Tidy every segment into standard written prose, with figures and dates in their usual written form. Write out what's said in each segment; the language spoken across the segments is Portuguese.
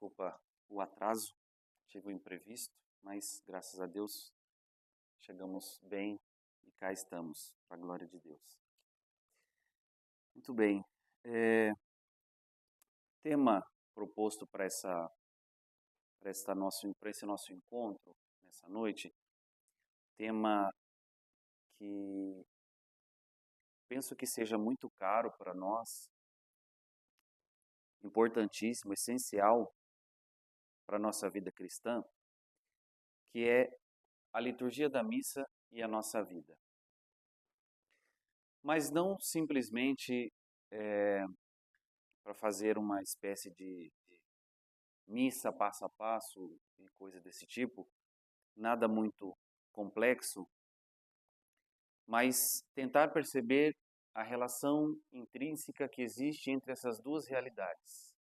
Desculpa o atraso, tive um imprevisto, mas graças a Deus chegamos bem e cá estamos, para a glória de Deus. Muito bem, tema proposto para esse nosso encontro nessa noite, tema que penso que seja muito caro para nós, importantíssimo, essencial para a nossa vida cristã, que é a liturgia da missa e a nossa vida. Mas não simplesmente para fazer uma espécie de missa passo a passo e coisa desse tipo, nada muito complexo, mas tentar perceber a relação intrínseca que existe entre essas duas realidades.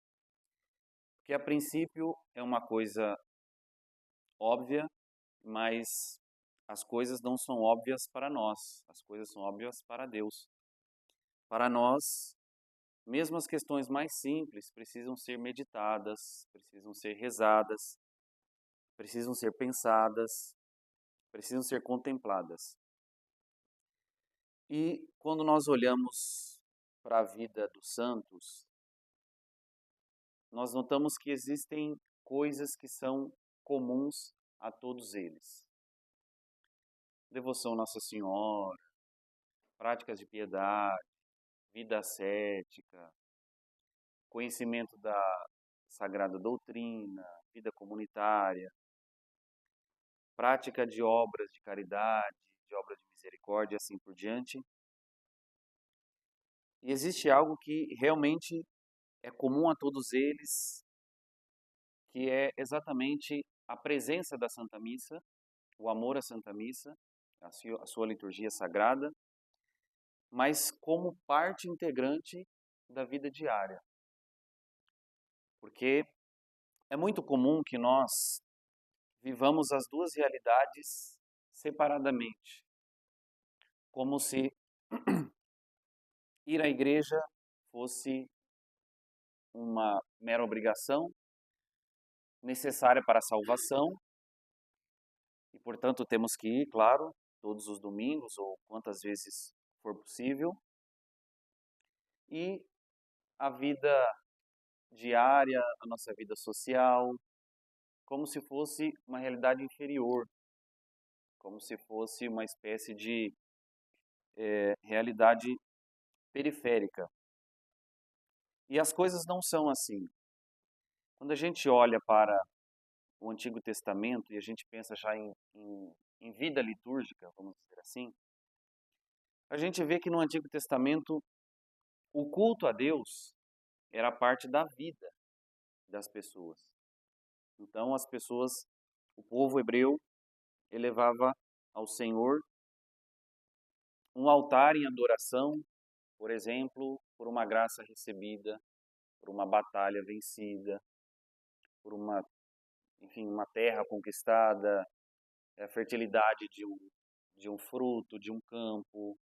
Porque a princípio é uma coisa óbvia, mas as coisas não são óbvias para nós, as coisas são óbvias para Deus. Para nós, mesmo as questões mais simples precisam ser meditadas, precisam ser rezadas, precisam ser pensadas, precisam ser contempladas. E quando nós olhamos para a vida dos santos, nós notamos que existem coisas que são comuns a todos eles. Devoção a Nossa Senhora, práticas de piedade, vida ascética, conhecimento da Sagrada Doutrina, vida comunitária, prática de obras de caridade, de obras de misericórdia e assim por diante. E existe algo que realmente é comum a todos eles, que é exatamente a presença da Santa Missa, o amor à Santa Missa, a sua liturgia sagrada, mas como parte integrante da vida diária. Porque é muito comum que nós vivamos as duas realidades separadamente, como se ir à igreja fosse uma mera obrigação necessária para a salvação e, portanto, temos que ir, claro, todos os domingos ou quantas vezes for possível. E a vida diária, a nossa vida social, como se fosse uma realidade inferior, como se fosse uma espécie de realidade periférica. E as coisas não são assim. Quando a gente olha para o Antigo Testamento e a gente pensa já em vida litúrgica, vamos dizer assim, a gente vê que no Antigo Testamento o culto a Deus era parte da vida das pessoas. Então as pessoas, o povo hebreu, elevava ao Senhor um altar em adoração, por exemplo, por uma graça recebida, por uma batalha vencida, por uma terra conquistada, a fertilidade de um fruto, de um campo,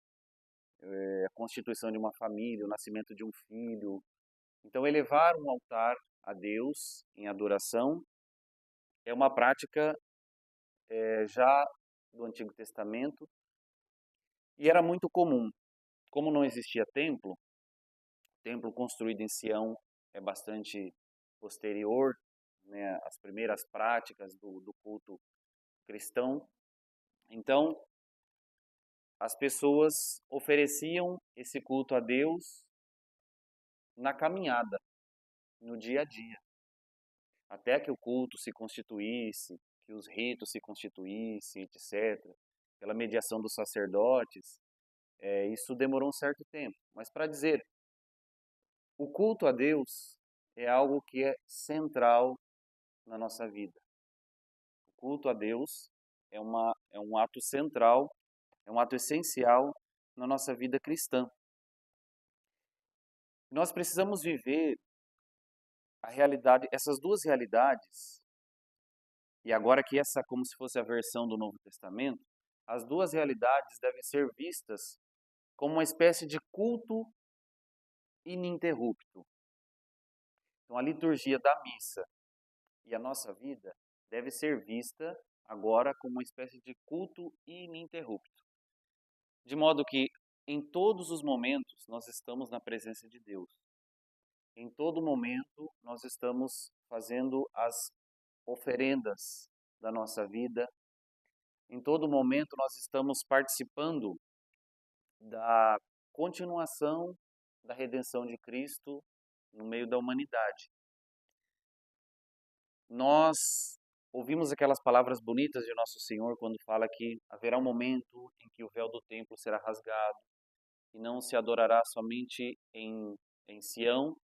a constituição de uma família, o nascimento de um filho. Então, elevar um altar a Deus em adoração é uma prática já do Antigo Testamento e era muito comum. Como não existia templo, o templo construído em Sião é bastante posterior, né, às primeiras práticas do culto cristão. Então, as pessoas ofereciam esse culto a Deus na caminhada, no dia a dia, até que o culto se constituísse, que os ritos se constituíssem, etc., pela mediação dos sacerdotes. Isso demorou um certo tempo. Mas para dizer, o culto a Deus é algo que é central na nossa vida. O culto a Deus é um ato central, é um ato essencial na nossa vida cristã. Nós precisamos viver a realidade, essas duas realidades, e agora que essa como se fosse a versão do Novo Testamento, as duas realidades devem ser vistas como uma espécie de culto ininterrupto. Então, a liturgia da missa e a nossa vida deve ser vista agora como uma espécie de culto ininterrupto. De modo que em todos os momentos nós estamos na presença de Deus. Em todo momento nós estamos fazendo as oferendas da nossa vida. Em todo momento nós estamos participando da continuação da redenção de Cristo no meio da humanidade. Nós ouvimos aquelas palavras bonitas de Nosso Senhor quando fala que haverá um momento em que o véu do templo será rasgado e não se adorará somente em Sião,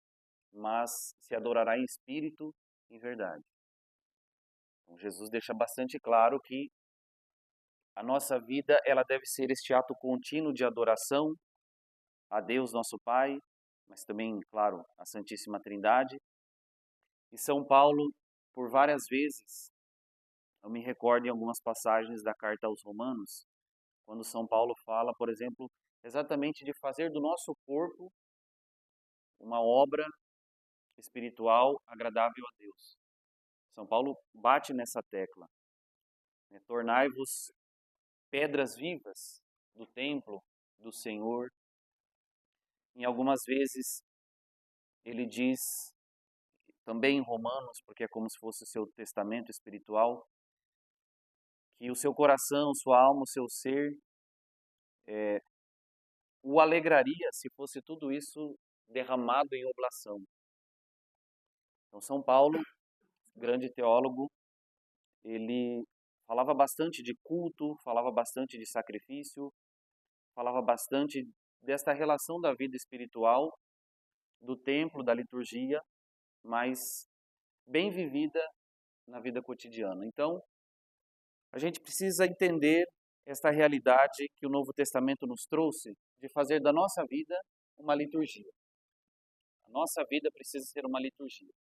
mas se adorará em espírito e em verdade. Então, Jesus deixa bastante claro que a nossa vida ela deve ser este ato contínuo de adoração a Deus nosso Pai, mas também, claro, a Santíssima Trindade. E São Paulo, por várias vezes, eu me recordo em algumas passagens da carta aos Romanos, quando São Paulo fala, por exemplo, exatamente de fazer do nosso corpo uma obra espiritual agradável a Deus. São Paulo bate nessa tecla. Tornai-vos pedras vivas do templo do Senhor. Em algumas vezes ele diz, também em Romanos, porque é como se fosse o seu testamento espiritual, que o seu coração, sua alma, o seu ser o alegraria se fosse tudo isso derramado em oblação. Então, São Paulo, grande teólogo, ele falava bastante de culto, falava bastante de sacrifício, falava bastante desta relação da vida espiritual, do templo, da liturgia, mas bem vivida na vida cotidiana. Então, a gente precisa entender esta realidade que o Novo Testamento nos trouxe de fazer da nossa vida uma liturgia. A nossa vida precisa ser uma liturgia.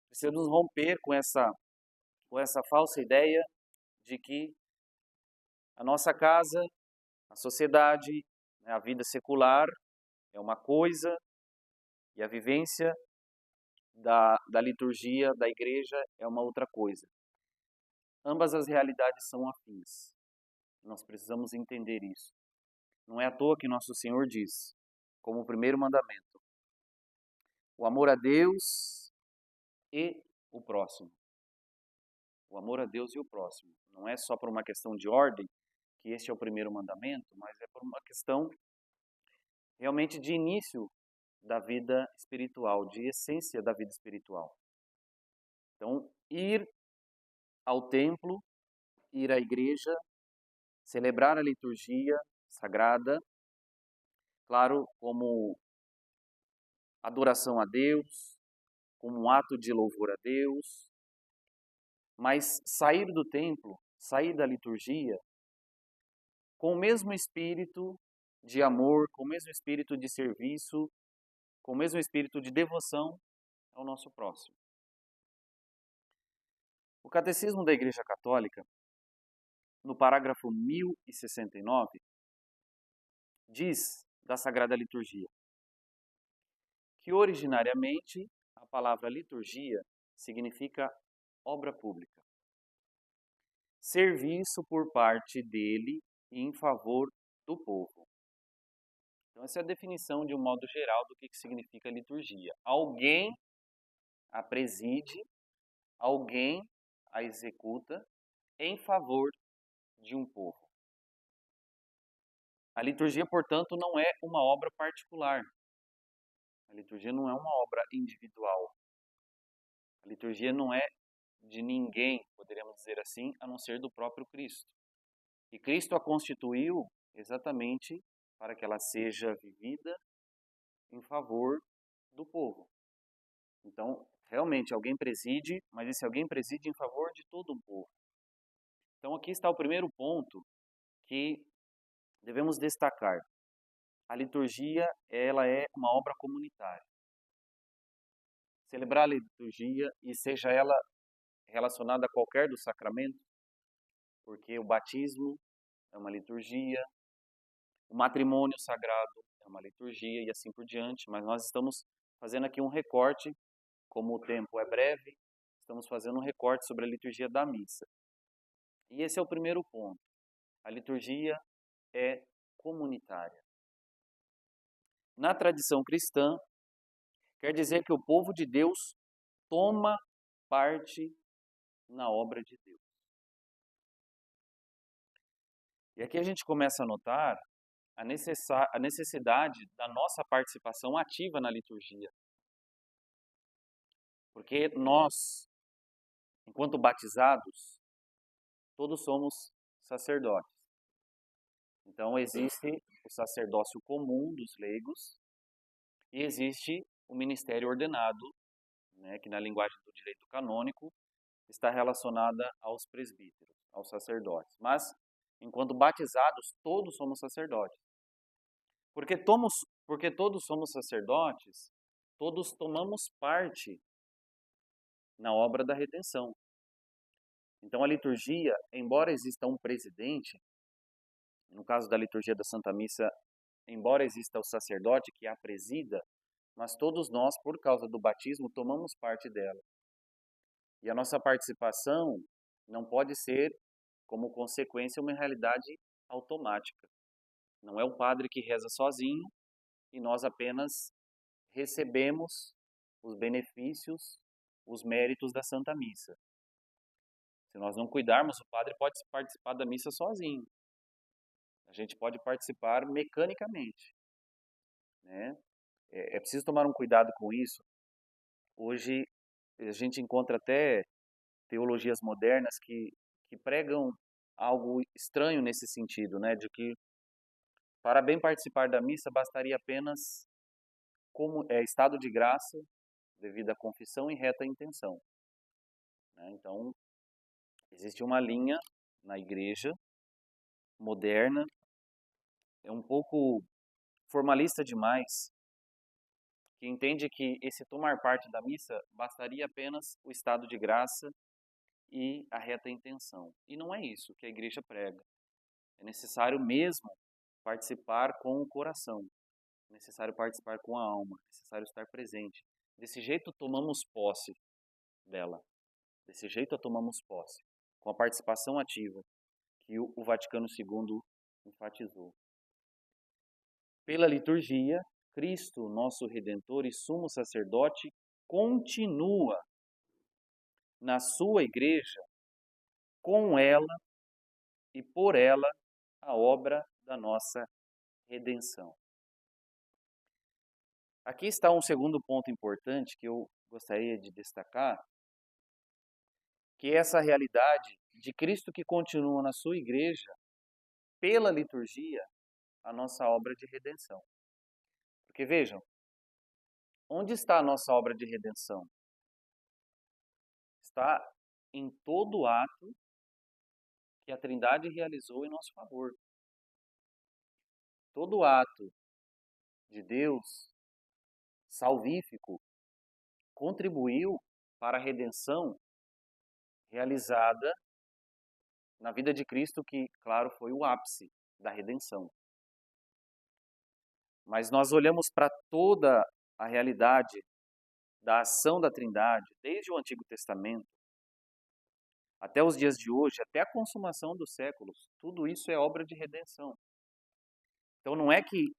Precisamos romper com essa falsa ideia de que a nossa casa, a sociedade, a vida secular é uma coisa e a vivência da liturgia, da igreja, é uma outra coisa. Ambas as realidades são afins. Nós precisamos entender isso. Não é à toa que Nosso Senhor diz, como o primeiro mandamento, o amor a Deus e o próximo. O amor a Deus e o próximo. Não é só por uma questão de ordem, que este é o primeiro mandamento, mas é por uma questão realmente de início da vida espiritual, de essência da vida espiritual. Então, ir ao templo, ir à igreja, celebrar a liturgia sagrada, claro, como adoração a Deus, como um ato de louvor a Deus, mas sair do templo, sair da liturgia, com o mesmo espírito de amor, com o mesmo espírito de serviço, com o mesmo espírito de devoção ao nosso próximo. O Catecismo da Igreja Católica, no parágrafo 1069, diz da Sagrada Liturgia que originariamente a palavra liturgia significa obra pública. Serviço por parte dele e em favor do povo. Então essa é a definição de um modo geral do que significa liturgia. Alguém a preside, alguém a executa em favor de um povo. A liturgia, portanto, não é uma obra particular. A liturgia não é uma obra individual. A liturgia não é de ninguém, poderíamos dizer assim, a não ser do próprio Cristo. E Cristo a constituiu exatamente para que ela seja vivida em favor do povo. Então, realmente, alguém preside, mas esse alguém preside em favor de todo o povo. Então, aqui está o primeiro ponto que devemos destacar. A liturgia, ela é uma obra comunitária. Celebrar a liturgia, e seja ela relacionada a qualquer dos sacramentos, porque o batismo é uma liturgia, o matrimônio sagrado é uma liturgia e assim por diante, mas nós estamos fazendo aqui um recorte, como o tempo é breve, estamos fazendo um recorte sobre a liturgia da missa. E esse é o primeiro ponto. A liturgia é comunitária. Na tradição cristã, quer dizer que o povo de Deus toma parte na obra de Deus. E aqui a gente começa a notar a necessidade da nossa participação ativa na liturgia. Porque nós, enquanto batizados, todos somos sacerdotes. Então existe o sacerdócio comum dos leigos e existe o ministério ordenado, né, que na linguagem do direito canônico está relacionada aos presbíteros, aos sacerdotes. Mas, enquanto batizados, todos somos sacerdotes. Porque todos somos sacerdotes, todos tomamos parte na obra da redenção. Então a liturgia, embora exista um presidente, no caso da liturgia da Santa Missa, embora exista o sacerdote que a presida, mas todos nós, por causa do batismo, tomamos parte dela. E a nossa participação não pode ser, como consequência, uma realidade automática. Não é o padre que reza sozinho e nós apenas recebemos os benefícios, os méritos da Santa Missa. Se nós não cuidarmos, o padre pode participar da missa sozinho. A gente pode participar mecanicamente, né? É preciso tomar um cuidado com isso. Hoje a gente encontra até teologias modernas que pregam algo estranho nesse sentido, né? De que para bem participar da missa bastaria apenas estado de graça, devido à confissão e reta intenção, né? Então, existe uma linha na igreja moderna, é um pouco formalista demais, que entende que esse tomar parte da missa bastaria apenas o estado de graça e a reta intenção. E não é isso que a igreja prega. É necessário mesmo participar com o coração, é necessário participar com a alma, é necessário estar presente. Desse jeito tomamos posse dela. Desse jeito a tomamos posse, com a participação ativa que o Vaticano II enfatizou. Pela liturgia, Cristo, nosso Redentor e sumo sacerdote, continua na sua igreja, com ela e por ela, a obra da nossa redenção. Aqui está um segundo ponto importante que eu gostaria de destacar, que é essa realidade de Cristo que continua na sua igreja, pela liturgia, a nossa obra de redenção. Porque vejam, onde está a nossa obra de redenção? Está em todo ato que a Trindade realizou em nosso favor. Todo ato de Deus salvífico contribuiu para a redenção realizada na vida de Cristo, que, claro, foi o ápice da redenção. Mas nós olhamos para toda a realidade da ação da Trindade, desde o Antigo Testamento até os dias de hoje, até a consumação dos séculos, tudo isso é obra de redenção. Então não é que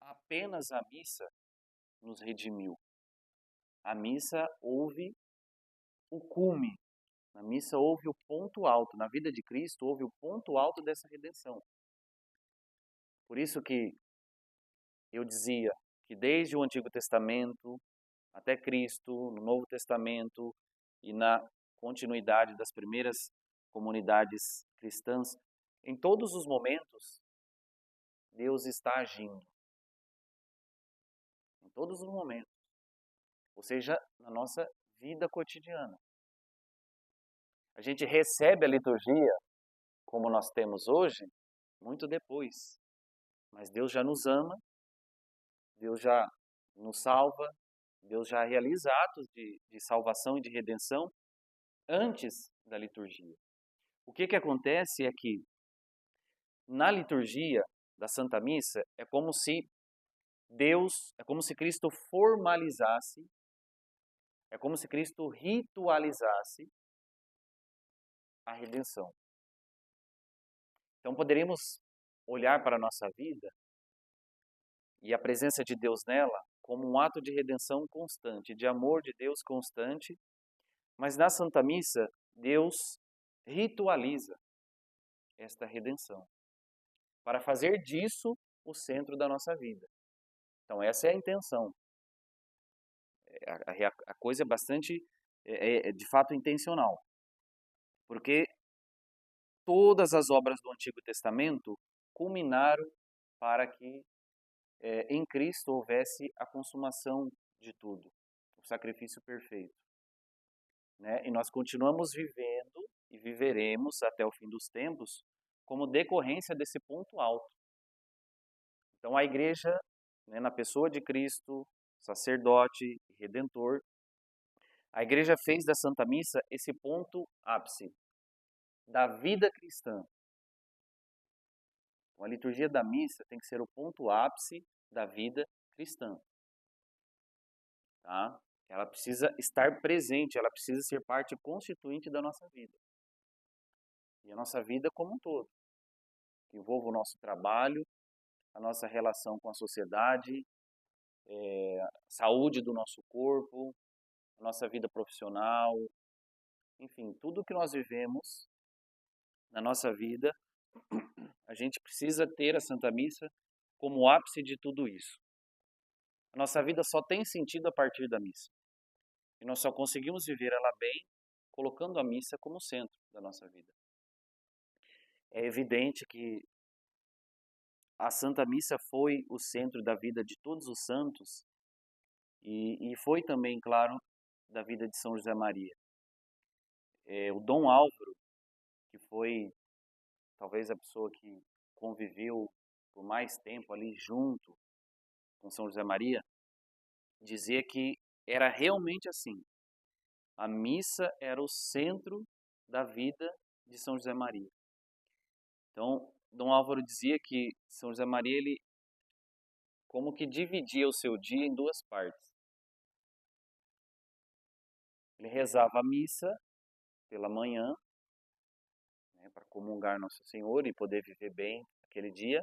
apenas a missa nos redimiu. A missa houve o cume, na missa houve o ponto alto, na vida de Cristo houve o ponto alto dessa redenção. Por isso que eu dizia que desde o Antigo Testamento até Cristo, no Novo Testamento e na continuidade das primeiras comunidades cristãs, em todos os momentos, Deus está agindo. Em todos os momentos. Ou seja, na nossa vida cotidiana. A gente recebe a liturgia, como nós temos hoje, muito depois. Mas Deus já nos ama, Deus já nos salva, Deus já realiza atos de salvação e de redenção antes da liturgia. O que acontece é que na liturgia da Santa Missa é como se Cristo formalizasse É como se Cristo ritualizasse a redenção. Então poderíamos olhar para a nossa vida e a presença de Deus nela como um ato de redenção constante, de amor de Deus constante, mas na Santa Missa, Deus ritualiza esta redenção, para fazer disso o centro da nossa vida. Então essa é a intenção. A coisa é bastante, de fato, intencional, porque todas as obras do Antigo Testamento culminaram para que em Cristo houvesse a consumação de tudo, o sacrifício perfeito. Né? E nós continuamos vivendo e viveremos até o fim dos tempos como decorrência desse ponto alto. Então a igreja, né, na pessoa de Cristo, sacerdote e redentor, a igreja fez da Santa Missa esse ponto ápice da vida cristã. Então, a liturgia da missa tem que ser o ponto ápice da vida cristã. Tá? Ela precisa estar presente, ela precisa ser parte constituinte da nossa vida. E a nossa vida como um todo. Que envolva o nosso trabalho, a nossa relação com a sociedade, a saúde do nosso corpo, a nossa vida profissional, enfim, tudo que nós vivemos na nossa vida, a gente precisa ter a Santa Missa como o ápice de tudo isso. A nossa vida só tem sentido a partir da missa. E nós só conseguimos viver ela bem colocando a missa como centro da nossa vida. É evidente que a Santa Missa foi o centro da vida de todos os santos e foi também, claro, da vida de São José Maria. O Dom Álvaro, que foi talvez a pessoa que conviveu por mais tempo ali junto com São José Maria, dizia que era realmente assim. A missa era o centro da vida de São José Maria. Então, Dom Álvaro dizia que São José Maria, ele como que dividia o seu dia em duas partes. Ele rezava a missa pela manhã, né, para comungar Nosso Senhor e poder viver bem aquele dia.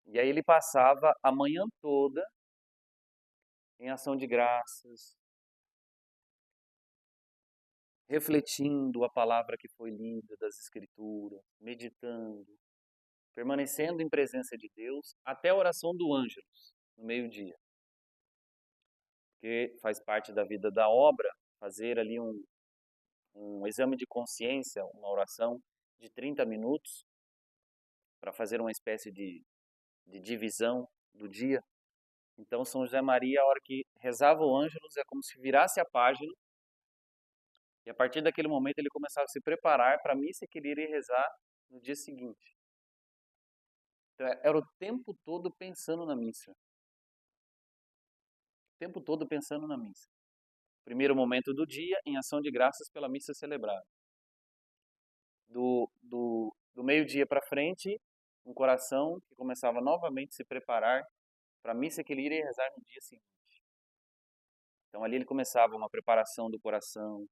E aí ele passava a manhã toda em ação de graças, refletindo a palavra que foi lida das Escrituras, meditando, permanecendo em presença de Deus até a oração do Ângelus, no meio-dia. Porque faz parte da vida da obra fazer ali um exame de consciência, uma oração de 30 minutos, para fazer uma espécie de divisão do dia. Então, São José Maria, a hora que rezava o Ângelus, é como se virasse a página, e a partir daquele momento ele começava a se preparar para a missa que ele iria rezar no dia seguinte. Então, era o tempo todo pensando na missa. O tempo todo pensando na missa. Primeiro momento do dia, em ação de graças pela missa celebrada. Do meio-dia para frente, um coração que começava novamente a se preparar para a missa que ele iria rezar no dia seguinte. Então ali ele começava uma preparação do coração,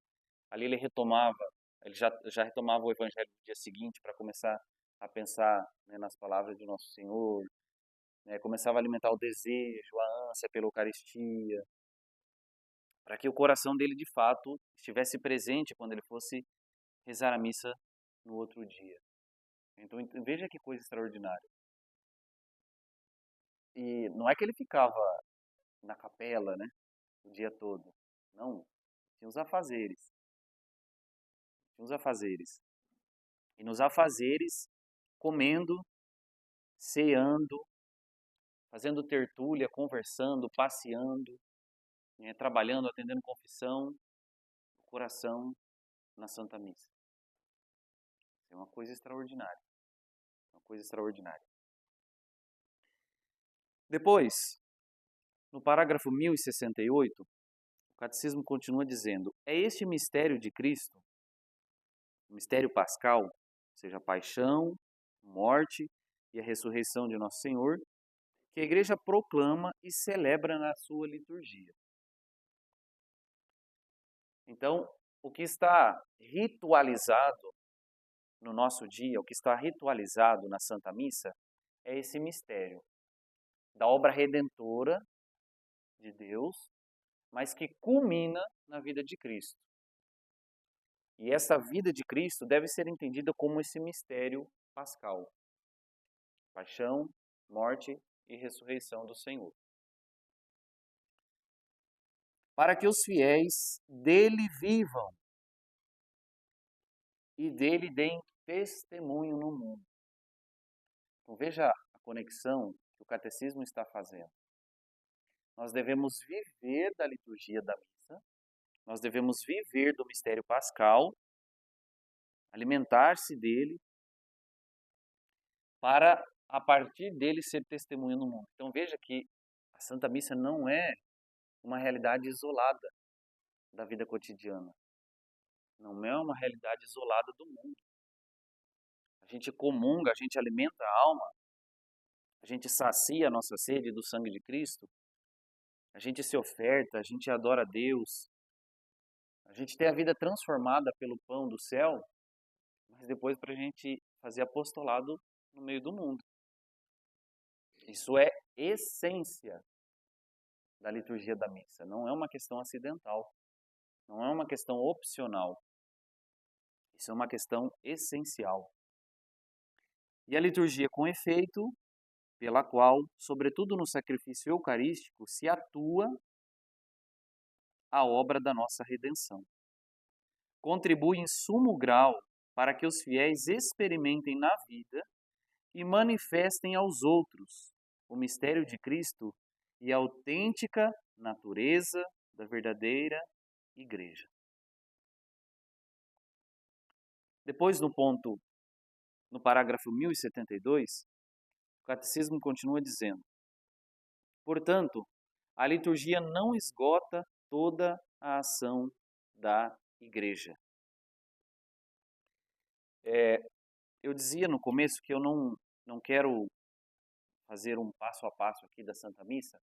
ali ele já retomava o evangelho do dia seguinte para começar a pensar, né, nas palavras de Nosso Senhor, né, começava a alimentar o desejo, a ânsia pela Eucaristia, para que o coração dele de fato estivesse presente quando ele fosse rezar a missa no outro dia. Então veja que coisa extraordinária. E não é que ele ficava na capela, né, o dia todo. Não, tinha os afazeres. Tinha os afazeres. E nos afazeres, comendo, ceando, fazendo tertúlia, conversando, passeando, né, trabalhando, atendendo confissão, o coração na Santa Missa. É uma coisa extraordinária. Uma coisa extraordinária. Depois, no parágrafo 1068, o Catecismo continua dizendo: é este mistério de Cristo, o mistério pascal, ou seja, a paixão, morte e a ressurreição de Nosso Senhor, que a Igreja proclama e celebra na sua liturgia. Então, o que está ritualizado no nosso dia, o que está ritualizado na Santa Missa, é esse mistério da obra redentora de Deus, mas que culmina na vida de Cristo. E essa vida de Cristo deve ser entendida como esse mistério pascal: paixão, morte e ressurreição do Senhor. Para que os fiéis dele vivam e dele deem testemunho no mundo. Então veja a conexão que o catecismo está fazendo. Nós devemos viver da liturgia da missa, nós devemos viver do mistério pascal, alimentar-se dele, para a partir dele ser testemunho no mundo. Então veja que a Santa Missa não é uma realidade isolada da vida cotidiana. Não é uma realidade isolada do mundo. A gente comunga, a gente alimenta a alma, a gente sacia a nossa sede do sangue de Cristo, a gente se oferta, a gente adora a Deus, a gente tem a vida transformada pelo pão do céu, mas depois para a gente fazer apostolado no meio do mundo. Isso é essência da liturgia da missa, não é uma questão acidental, não é uma questão opcional, isso é uma questão essencial. E a liturgia com efeito, pela qual, sobretudo no sacrifício eucarístico, se atua a obra da nossa redenção. Contribui em sumo grau para que os fiéis experimentem na vida e manifestem aos outros o mistério de Cristo e a autêntica natureza da verdadeira Igreja. Depois, no parágrafo 1072, o Catecismo continua dizendo: portanto, a liturgia não esgota toda a ação da Igreja. Eu dizia no começo que eu não quero fazer um passo a passo aqui da Santa Missa,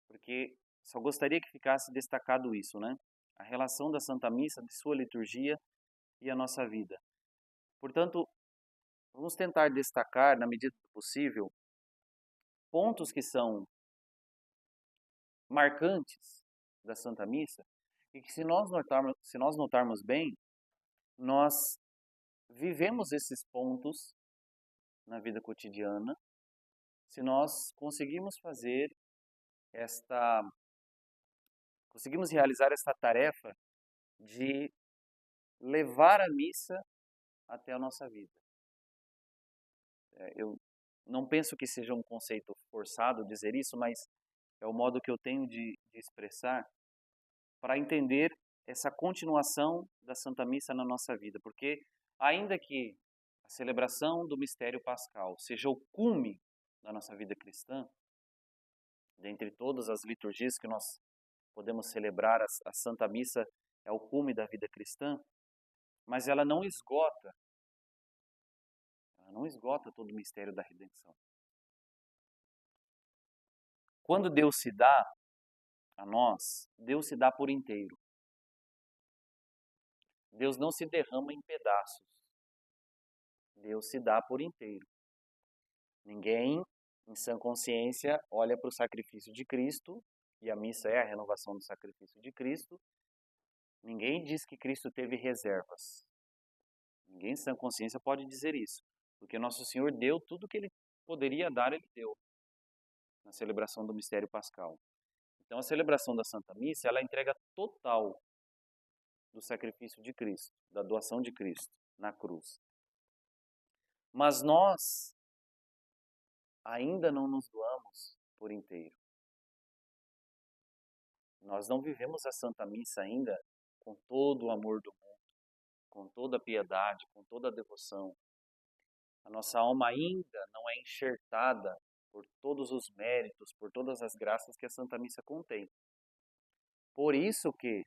porque só gostaria que ficasse destacado isso, né? A relação da Santa Missa, de sua liturgia e a nossa vida. Portanto, vamos tentar destacar, na medida do possível, pontos que são marcantes da Santa Missa e que, se nós notarmos bem, nós vivemos esses pontos na vida cotidiana, se nós conseguimos realizar esta tarefa de levar a missa até a nossa vida. Eu não penso que seja um conceito forçado dizer isso, mas é o modo que eu tenho de expressar para entender essa continuação da Santa Missa na nossa vida, porque ainda que a celebração do mistério pascal seja o cume da nossa vida cristã, dentre todas as liturgias que nós podemos celebrar, a Santa Missa é o cume da vida cristã, mas ela não esgota todo o mistério da redenção. Quando Deus se dá a nós, Deus se dá por inteiro. Deus não se derrama em pedaços. Deus se dá por inteiro. Ninguém, em sã consciência, olha para o sacrifício de Cristo, e a missa é a renovação do sacrifício de Cristo. Ninguém diz que Cristo teve reservas. Ninguém, em sã consciência, pode dizer isso, porque Nosso Senhor deu tudo o que Ele poderia dar, Ele deu, na celebração do mistério pascal. Então, a celebração da Santa Missa, ela é a entrega total do sacrifício de Cristo, da doação de Cristo na cruz. Mas nós ainda não nos doamos por inteiro. Nós não vivemos a Santa Missa ainda com todo o amor do mundo, com toda a piedade, com toda a devoção. A nossa alma ainda não é enxertada por todos os méritos, por todas as graças que a Santa Missa contém. Por isso que,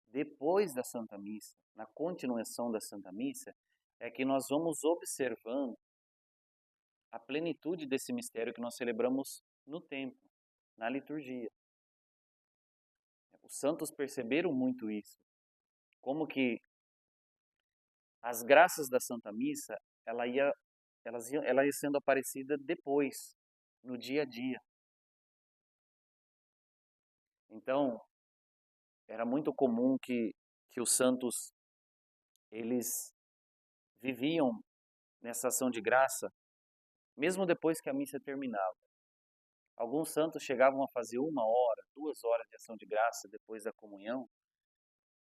depois da Santa Missa, na continuação da Santa Missa, é que nós vamos observando a plenitude desse mistério que nós celebramos no templo, na liturgia. os santos perceberam muito isso. Como que as graças da Santa Missa, ela ia sendo aparecida depois, no dia a dia. Então, era muito comum que os santos, eles viviam nessa ação de graça, mesmo depois que a missa terminava. Alguns santos chegavam a fazer 1 hora, 2 horas de ação de graça depois da comunhão,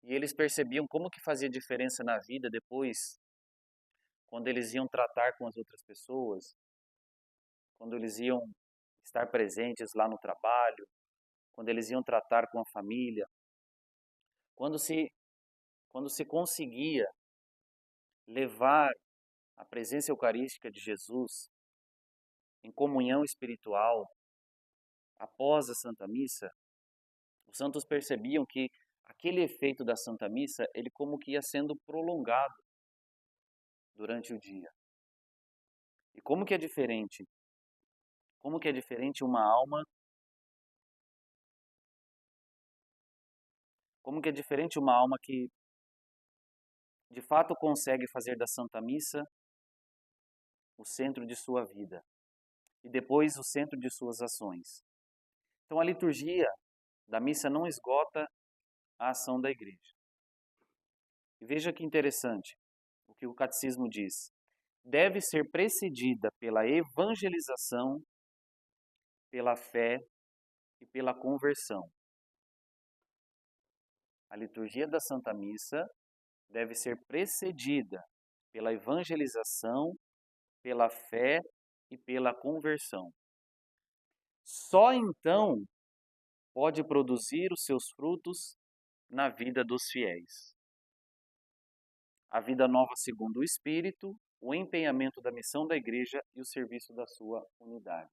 e eles percebiam como que fazia diferença na vida depois, quando eles iam tratar com as outras pessoas, quando eles iam estar presentes lá no trabalho, quando eles iam tratar com a família, quando se conseguia levar a presença eucarística de Jesus em comunhão espiritual após a Santa Missa, os santos percebiam que aquele efeito da Santa Missa, ele como que ia sendo prolongado durante o dia. E como que é diferente? Como que é diferente uma alma? Como que é diferente uma alma que de fato consegue fazer da Santa Missa o centro de sua vida e depois o centro de suas ações? Então a liturgia da missa não esgota a ação da igreja. E veja que interessante o que o catecismo diz. Deve ser precedida pela evangelização, pela fé e pela conversão. A liturgia da Santa Missa deve ser precedida pela evangelização, pela fé e pela conversão. Só então pode produzir os seus frutos na vida dos fiéis. A vida nova segundo o Espírito, o empenhamento da missão da igreja e o serviço da sua unidade.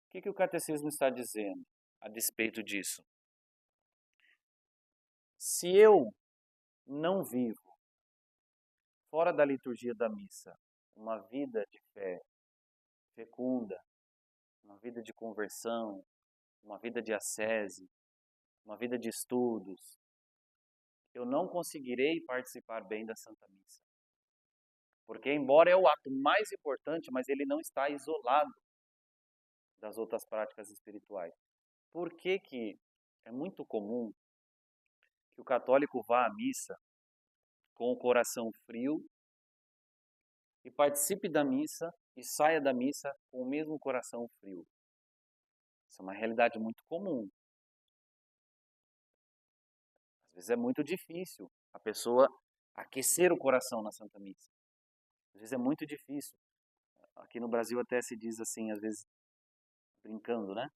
O que o catecismo está dizendo a despeito disso? Se eu não vivo, fora da liturgia da missa, uma vida de fé fecunda, uma vida de conversão, uma vida de ascese, uma vida de estudos, eu não conseguirei participar bem da Santa Missa. Porque, embora é o ato mais importante, mas ele não está isolado das outras práticas espirituais. Por que é muito comum que o católico vá à missa com o coração frio e participe da missa e saia da missa com o mesmo coração frio? Isso é uma realidade muito comum. Às vezes é muito difícil a pessoa aquecer o coração na Santa Missa. Às vezes é muito difícil. Aqui no Brasil até se diz assim, às vezes brincando, né?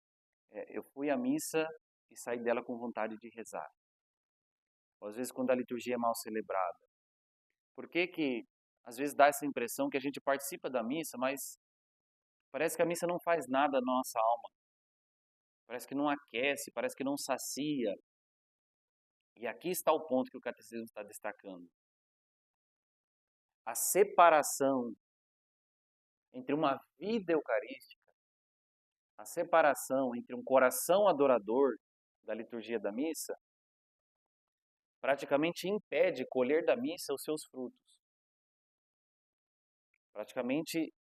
Eu fui à missa e saí dela com vontade de rezar. Ou às vezes quando a liturgia é mal celebrada. Por que às vezes dá essa impressão que a gente participa da missa, mas parece que a missa não faz nada na nossa alma. Parece que não aquece, parece que não sacia. E aqui está o ponto que o catecismo está destacando. A separação entre uma vida eucarística, a separação entre um coração adorador da liturgia da missa, praticamente impede colher da missa os seus frutos. Praticamente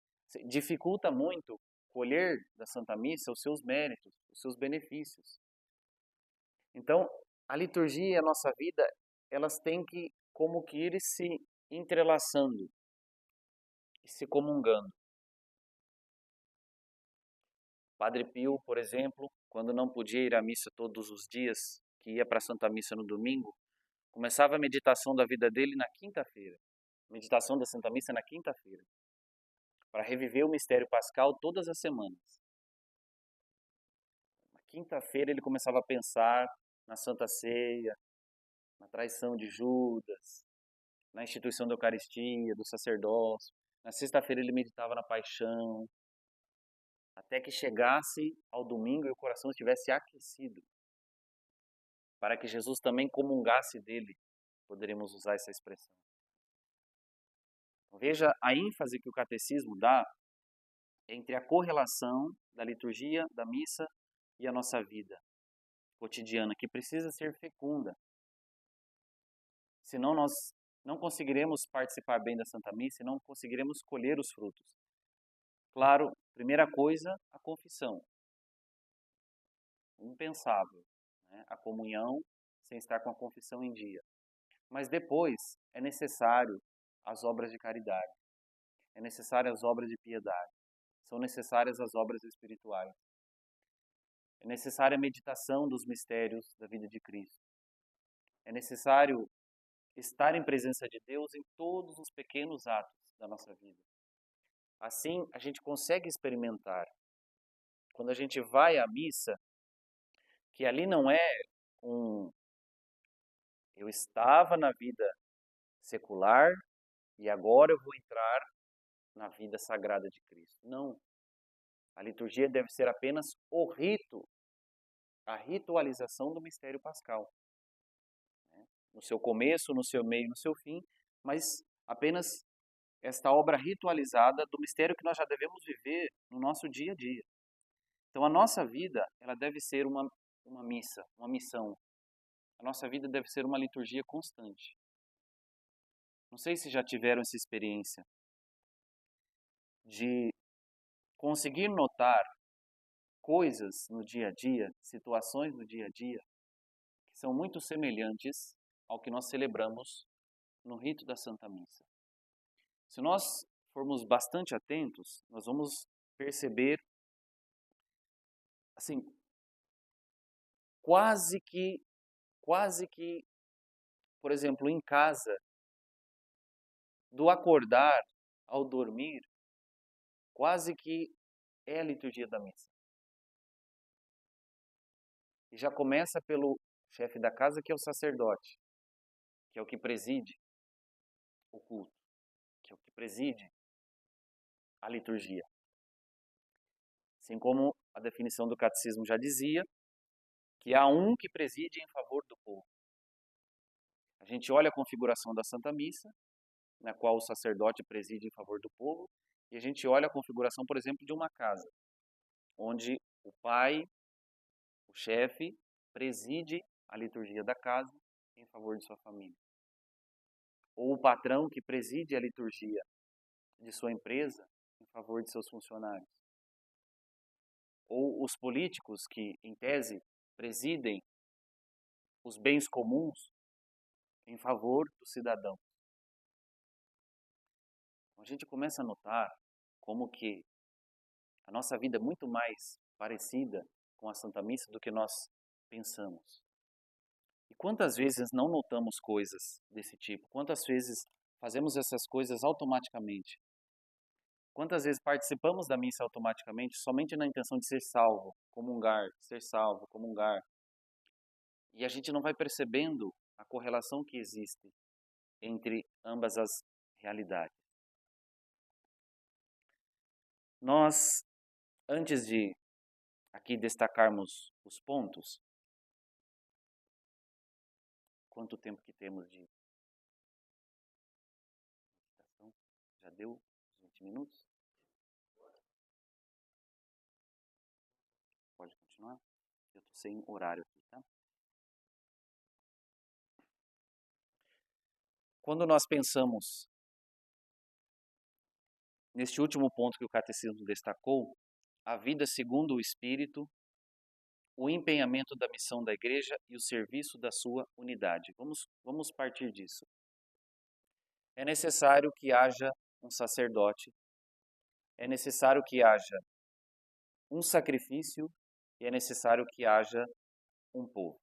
dificulta muito colher da Santa Missa os seus méritos, os seus benefícios. Então, a liturgia e a nossa vida, elas têm que como que ir se entrelaçando e se comungando. Padre Pio, por exemplo, quando não podia ir à missa todos os dias, que ia para a Santa Missa no domingo, começava a meditação da vida dele na quinta-feira. Meditação da Santa Missa na quinta-feira. Para reviver o mistério pascal todas as semanas. Na quinta-feira ele começava a pensar na Santa Ceia, na traição de Judas, na instituição da Eucaristia, do sacerdócio. Na sexta-feira ele meditava na paixão, até que chegasse ao domingo e o coração estivesse aquecido, para que Jesus também comungasse dele, poderíamos usar essa expressão. Veja a ênfase que o catecismo dá entre a correlação da liturgia, da missa e a nossa vida. cotidiana, que precisa ser fecunda. Senão nós não conseguiremos participar bem da Santa Missa e não conseguiremos colher os frutos. Claro, primeira coisa, a confissão. Impensável, né? A comunhão sem estar com a confissão em dia. Mas depois é necessário as obras de caridade, é necessário as obras de piedade, são necessárias as obras espirituais. É necessária a meditação dos mistérios da vida de Cristo. É necessário estar em presença de Deus em todos os pequenos atos da nossa vida. Assim, a gente consegue experimentar, quando a gente vai à missa, que ali não é eu estava na vida secular e agora eu vou entrar na vida sagrada de Cristo. Não. A liturgia deve ser apenas o rito, a ritualização do mistério pascal. No seu começo, no seu meio, no seu fim, mas apenas esta obra ritualizada do mistério que nós já devemos viver no nosso dia a dia. Então a nossa vida, ela deve ser uma missa, uma missão. A nossa vida deve ser uma liturgia constante. Não sei se já tiveram essa experiência de conseguir notar coisas no dia a dia, situações no dia a dia, que são muito semelhantes ao que nós celebramos no rito da Santa Missa. Se nós formos bastante atentos, nós vamos perceber, assim, quase que, por exemplo, em casa, do acordar ao dormir, quase que é a liturgia da missa. E já começa pelo chefe da casa, que é o sacerdote, que é o que preside o culto, que é o que preside a liturgia. Assim como a definição do catecismo já dizia, que há um que preside em favor do povo. A gente olha a configuração da Santa Missa, na qual o sacerdote preside em favor do povo, e a gente olha a configuração, por exemplo, de uma casa, onde o pai, o chefe, preside a liturgia da casa em favor de sua família. Ou o patrão que preside a liturgia de sua empresa em favor de seus funcionários. Ou os políticos que, em tese, presidem os bens comuns em favor do cidadão. A gente começa a notar como que a nossa vida é muito mais parecida com a Santa Missa do que nós pensamos. E quantas vezes não notamos coisas desse tipo? Quantas vezes fazemos essas coisas automaticamente? Quantas vezes participamos da missa automaticamente somente na intenção de ser salvo, comungar, ser salvo, comungar? E a gente não vai percebendo a correlação que existe entre ambas as realidades. Nós, antes de aqui destacarmos os pontos, quanto tempo que temos de meditação? Já deu os 20 minutos? Pode continuar? Eu estou sem horário aqui, tá? Quando nós pensamos neste último ponto que o Catecismo destacou, a vida segundo o Espírito, o empenhamento da missão da Igreja e o serviço da sua unidade. Vamos partir disso. É necessário que haja um sacerdote, é necessário que haja um sacrifício e é necessário que haja um povo.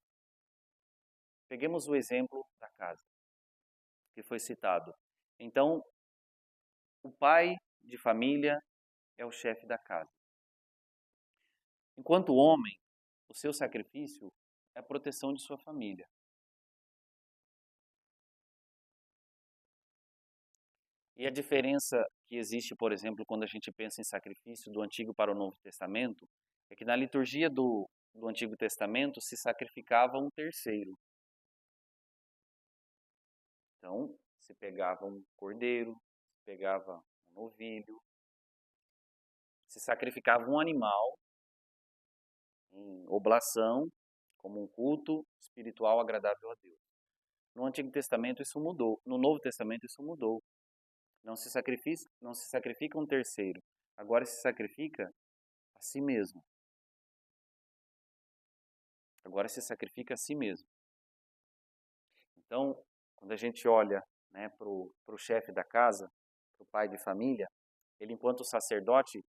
Peguemos o exemplo da casa, que foi citado. Então, o pai de família é o chefe da casa. Enquanto homem, o seu sacrifício é a proteção de sua família. E a diferença que existe, por exemplo, quando a gente pensa em sacrifício do Antigo para o Novo Testamento, é que na liturgia do Antigo Testamento se sacrificava um terceiro. Então, se pegava um cordeiro, se pegava um novilho, se sacrificava um animal em oblação, como um culto espiritual agradável a Deus. No Antigo Testamento isso mudou, no Novo Testamento isso mudou. Não se sacrifica um terceiro, agora se sacrifica a si mesmo. Agora se sacrifica a si mesmo. Então, quando a gente olha, né, para o chefe da casa, para o pai de família, ele enquanto sacerdote,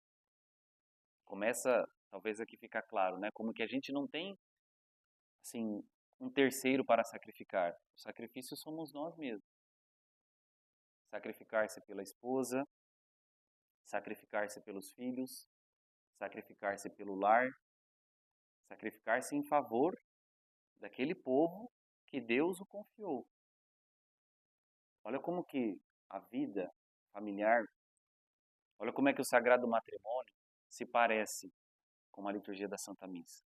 começa, talvez aqui ficar claro, né, como que a gente não tem, assim, um terceiro para sacrificar. O sacrifício somos nós mesmos. Sacrificar-se pela esposa, sacrificar-se pelos filhos, sacrificar-se pelo lar, sacrificar-se em favor daquele povo que Deus o confiou. Olha como que a vida familiar, olha como é que o sagrado matrimônio se parece com a liturgia da Santa Missa.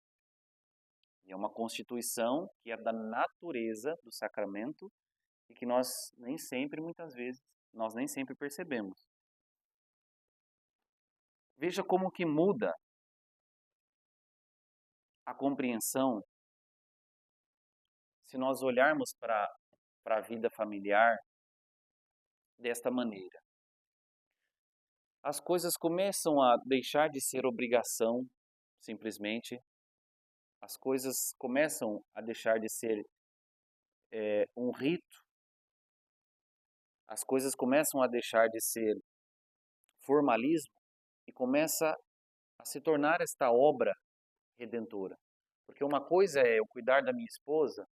E é uma constituição que é da natureza do sacramento e que nós nem sempre, muitas vezes, nós nem sempre percebemos. Veja como que muda a compreensão se nós olharmos para a vida familiar desta maneira. As coisas começam a deixar de ser obrigação, simplesmente. As coisas começam a deixar de ser um rito. As coisas começam a deixar de ser formalismo e começa a se tornar esta obra redentora. Porque uma coisa é eu cuidar da minha esposa,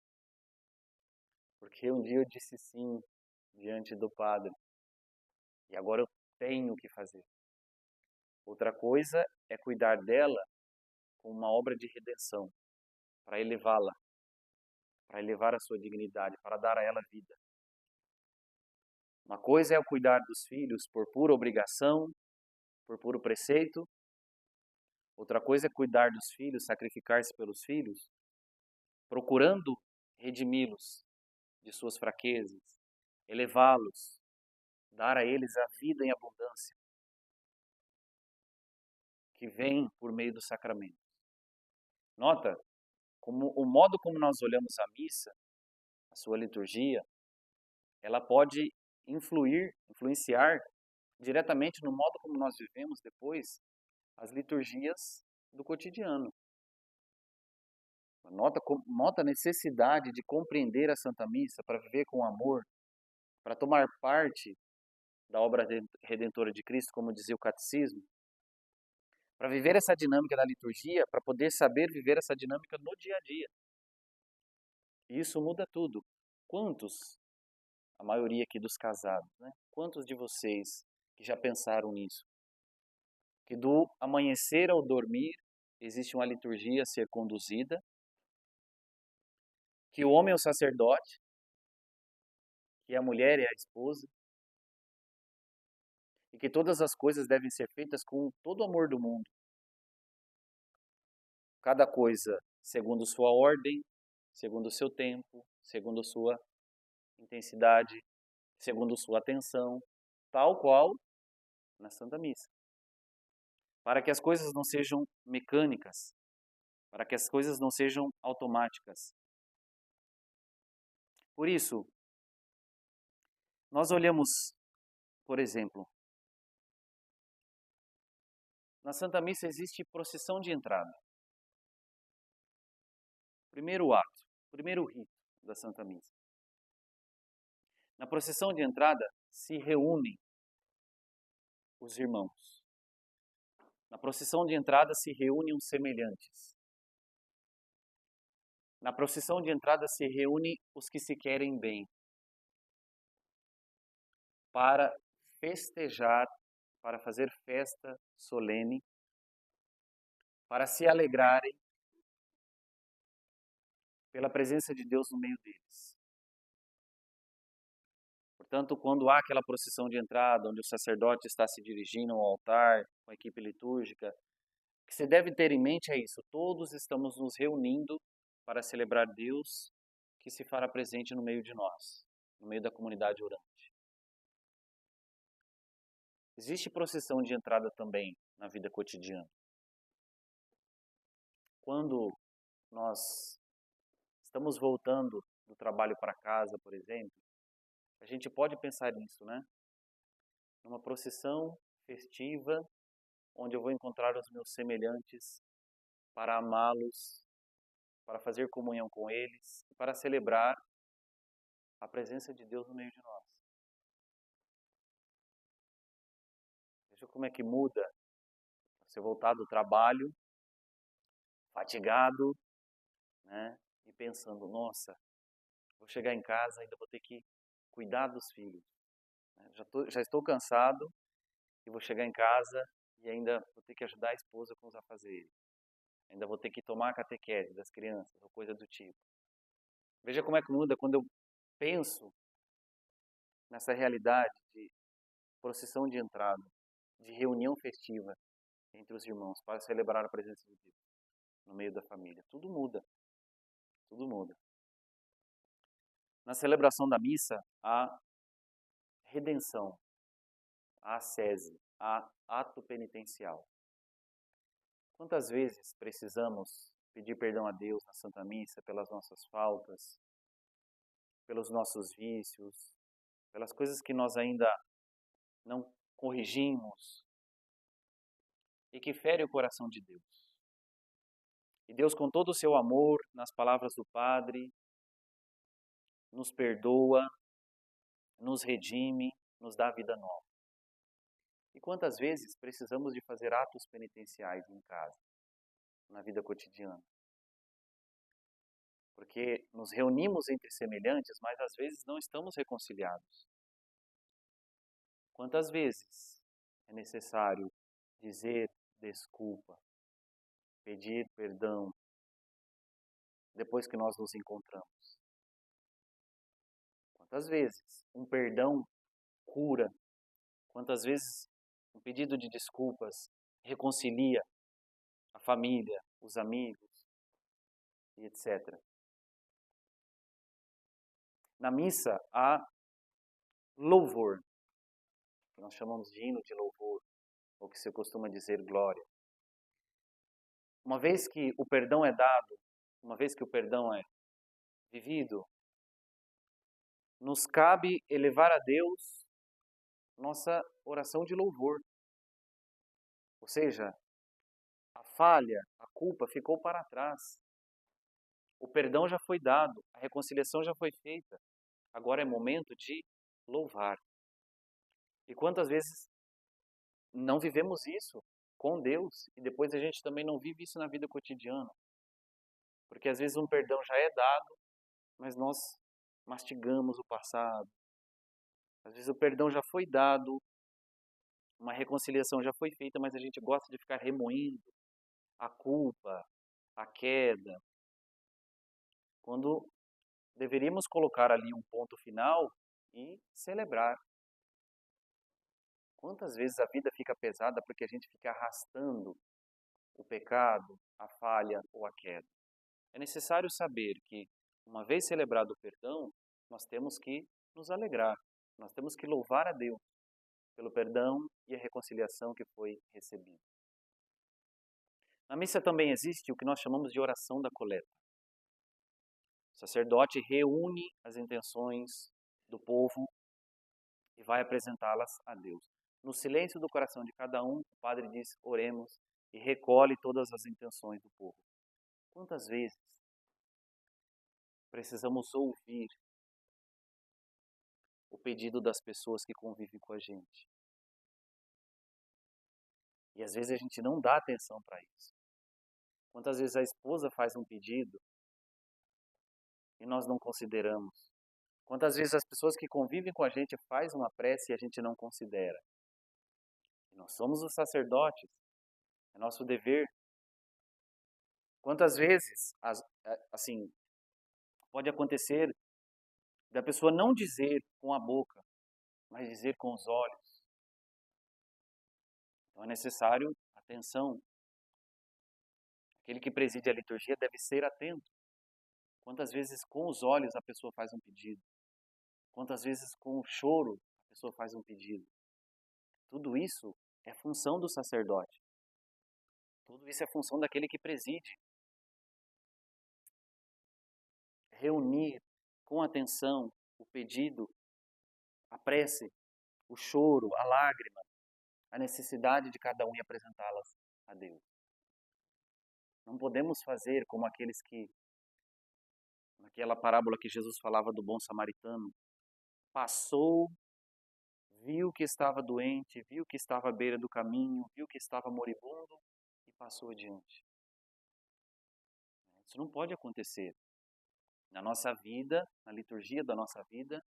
porque um dia eu disse sim diante do padre e agora eu tenho que fazer. Outra coisa é cuidar dela com uma obra de redenção, para elevá-la, para elevar a sua dignidade, para dar a ela vida. Uma coisa é o cuidar dos filhos por pura obrigação, por puro preceito. Outra coisa é cuidar dos filhos, sacrificar-se pelos filhos, procurando redimi-los de suas fraquezas, elevá-los, dar a eles a vida em abundância, que vem por meio do sacramento. Nota como o modo como nós olhamos a missa, a sua liturgia, ela pode influenciar diretamente no modo como nós vivemos depois as liturgias do cotidiano. Nota a necessidade de compreender a Santa Missa para viver com amor, para tomar parte da obra redentora de Cristo, como dizia o Catecismo, para viver essa dinâmica da liturgia, para poder saber viver essa dinâmica no dia a dia. E isso muda tudo. Quantos, a maioria aqui dos casados, né? Quantos de vocês que já pensaram nisso? Que do amanhecer ao dormir existe uma liturgia a ser conduzida, que o homem é o sacerdote, que a mulher é a esposa, e que todas as coisas devem ser feitas com todo o amor do mundo. Cada coisa segundo sua ordem, segundo o seu tempo, segundo sua intensidade, segundo sua atenção, tal qual na Santa Missa. Para que as coisas não sejam mecânicas, para que as coisas não sejam automáticas. Por isso, nós olhamos, por exemplo, na Santa Missa existe procissão de entrada. Primeiro ato, primeiro rito da Santa Missa. Na procissão de entrada se reúnem os irmãos. Na procissão de entrada se reúnem os semelhantes. Na procissão de entrada se reúnem os que se querem bem para festejar, para fazer festa solene, para se alegrarem pela presença de Deus no meio deles. Portanto, quando há aquela procissão de entrada, onde o sacerdote está se dirigindo ao altar, com a equipe litúrgica, o que você deve ter em mente é isso: todos estamos nos reunindo para celebrar Deus que se fará presente no meio de nós, no meio da comunidade orante. Existe procissão de entrada também na vida cotidiana. Quando nós estamos voltando do trabalho para casa, por exemplo, a gente pode pensar nisso, né? Numa procissão festiva, onde eu vou encontrar os meus semelhantes para amá-los, para fazer comunhão com eles, e para celebrar a presença de Deus no meio de nós. Veja como é que muda você voltar do trabalho, fatigado, né? E pensando, nossa, vou chegar em casa, ainda vou ter que cuidar dos filhos. Né? Já estou cansado e vou chegar em casa e ainda vou ter que ajudar a esposa com os afazeres. Ainda vou ter que tomar a catequese das crianças, ou coisa do tipo. Veja como é que muda quando eu penso nessa realidade de procissão de entrada, de reunião festiva entre os irmãos para celebrar a presença de Deus no meio da família. Tudo muda, tudo muda. Na celebração da missa, há redenção, há ascese, há ato penitencial. Quantas vezes precisamos pedir perdão a Deus na Santa Missa pelas nossas faltas, pelos nossos vícios, pelas coisas que nós ainda não corrigimos e que ferem o coração de Deus. E Deus, com todo o seu amor, nas palavras do Padre, nos perdoa, nos redime, nos dá vida nova. E quantas vezes precisamos de fazer atos penitenciais em casa, na vida cotidiana? Porque nos reunimos entre semelhantes, mas às vezes não estamos reconciliados. Quantas vezes é necessário dizer desculpa, pedir perdão, depois que nós nos encontramos? Quantas vezes um perdão cura? Quantas vezes um pedido de desculpas reconcilia a família, os amigos e etc. Na missa há louvor, que nós chamamos de hino de louvor, ou que se costuma dizer glória. Uma vez que o perdão é dado, uma vez que o perdão é vivido, nos cabe elevar a Deus nossa oração de louvor. Ou seja, a falha, a culpa ficou para trás. O perdão já foi dado, a reconciliação já foi feita. Agora é momento de louvar. E quantas vezes não vivemos isso com Deus e depois a gente também não vive isso na vida cotidiana? Porque às vezes um perdão já é dado, mas nós mastigamos o passado. Às vezes o perdão já foi dado, uma reconciliação já foi feita, mas a gente gosta de ficar remoendo a culpa, a queda, quando deveríamos colocar ali um ponto final e celebrar. Quantas vezes a vida fica pesada porque a gente fica arrastando o pecado, a falha ou a queda? É necessário saber que, uma vez celebrado o perdão, nós temos que nos alegrar, nós temos que louvar a Deus pelo perdão e a reconciliação que foi recebida. Na missa também existe o que nós chamamos de oração da coleta. O sacerdote reúne as intenções do povo e vai apresentá-las a Deus. No silêncio do coração de cada um, o padre diz, oremos, e recolhe todas as intenções do povo. Quantas vezes precisamos ouvir o pedido das pessoas que convivem com a gente? E às vezes a gente não dá atenção para isso. Quantas vezes a esposa faz um pedido e nós não consideramos? Quantas vezes as pessoas que convivem com a gente fazem uma prece e a gente não considera? E nós somos os sacerdotes, é nosso dever. Quantas vezes, assim, pode acontecer da pessoa não dizer com a boca, mas dizer com os olhos? Então é necessário atenção. Aquele que preside a liturgia deve ser atento. Quantas vezes com os olhos a pessoa faz um pedido? Quantas vezes com o choro a pessoa faz um pedido? Tudo isso é função do sacerdote. Tudo isso é função daquele que preside. reunir com atenção o pedido, a prece, o choro, a lágrima, a necessidade de cada um e apresentá-las a Deus. Não podemos fazer como aqueles que, naquela parábola que Jesus falava do bom samaritano, passou, viu que estava doente, viu que estava à beira do caminho, viu que estava moribundo e passou adiante. Isso não pode acontecer. Na nossa vida, na liturgia da nossa vida,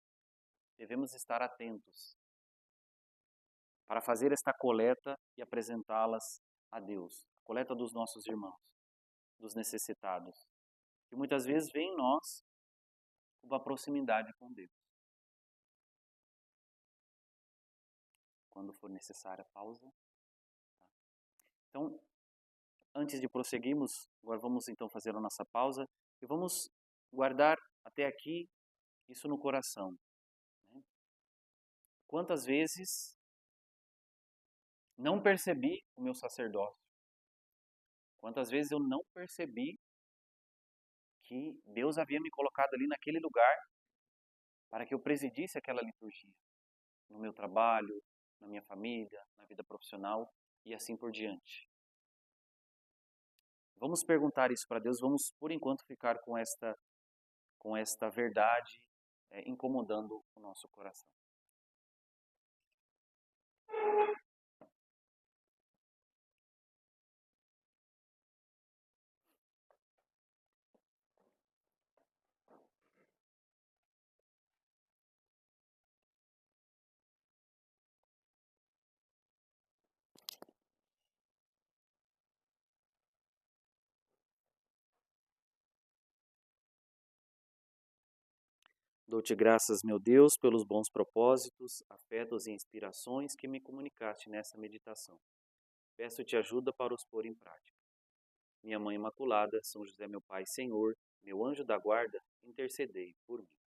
devemos estar atentos para fazer esta coleta e apresentá-las a Deus. A coleta dos nossos irmãos, dos necessitados, que muitas vezes vem em nós uma proximidade com Deus. Quando for necessária, pausa. Então, antes de prosseguirmos, agora vamos então fazer a nossa pausa e vamos guardar até aqui isso no coração. Quantas vezes não percebi o meu sacerdócio? Quantas vezes eu não percebi que Deus havia me colocado ali naquele lugar para que eu presidisse aquela liturgia, no meu trabalho, na minha família, na vida profissional e assim por diante. Vamos perguntar isso para Deus, vamos por enquanto ficar com esta verdade incomodando o nosso coração. Dou-te graças, meu Deus, pelos bons propósitos, afetos e inspirações que me comunicaste nessa meditação. Peço-te ajuda para os pôr em prática. Minha Mãe Imaculada, São José, meu Pai, Senhor, meu anjo da guarda, intercedei por mim.